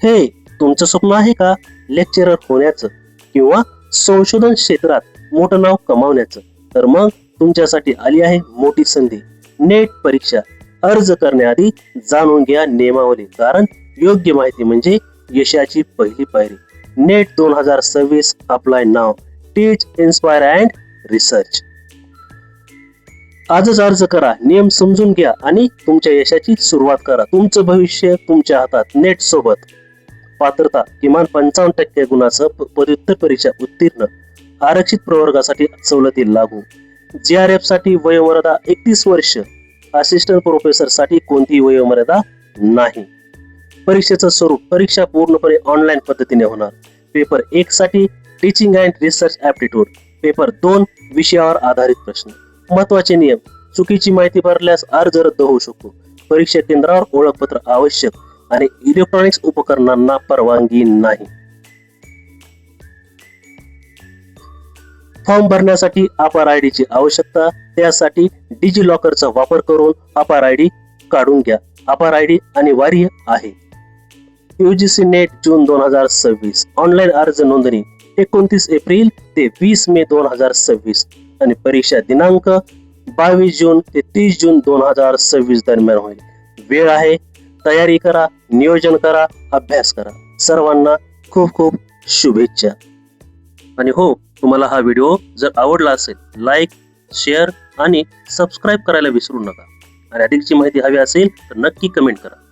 हे तुमचं स्वप्न आहे का लेक्चरर होण्याचं किंवा संशोधन क्षेत्रात मोठं नाव कमावण्याचं? तर मग तुमच्यासाठी आली आहे मोठी संधी. नेट परीक्षा अर्ज करण्याआधी जाणून घ्या नियमावली, कारण योग्य माहिती म्हणजे यशाची पहिली पायरी. Net 2026 apply now. Teach, inspire and research. आजच अर्ज करा, नियम समजून घ्या आणि तुमच्या यशाची सुरुवात करा. तुमचं भविष्य तुमच्या हातात. नेट सोबत पात्रता किमान 55% गुणासह पदव्युत्तर परीक्षा उत्तीर्ण. आरक्षित प्रवर्गासाठी सवलती लागू. GRF साठी वयोमर्यादा 31 वर्ष. असिस्टंट प्रोफेसर साठी कोणतीही वयोमर्यादा नाही. परीक्षेचं स्वरूप परीक्षा पूर्णपणे ऑनलाईन पद्धतीने होणार. पेपर 1 साठी teaching and research aptitude. Paper 2 विषयावर आधारित प्रश्न. महत्वाचे नियम. चुकीची माहिती भरल्यास अर्ज रद्द होऊ शकतो. परीक्षा केंद्रावर ओळखपत्र आवश्यक आणि इलेक्ट्रॉनिक्स उपकरणांना परवानगी नाही. फॉर्म भरण्यासाठी अपार ID ची आवश्यकता. त्यासाठी डिजी लॉकरचा वापर करून अपार ID काढून घ्या. अपार ID अनिवार्य आहे. UGC नेट जून 2026. ऑनलाईन अर्ज नोंदणी 29 एप्रिल ते 20 मे 2026 आणि परीक्षा दिनांक 22 जून ते 30 जून 2026 दरम्यान होईल. वेळ आहे. तयारी करा, नियोजन करा, अभ्यास करा. सर्वांना खूप खूप शुभेच्छा. आणि हो, तुम्हाला हा व्हिडिओ जर आवडला असेल, लाईक, शेअर आणि सबस्क्राईब करायला विसरू नका. आणि अधिकची माहिती हवी असेल तर नक्की कमेंट करा.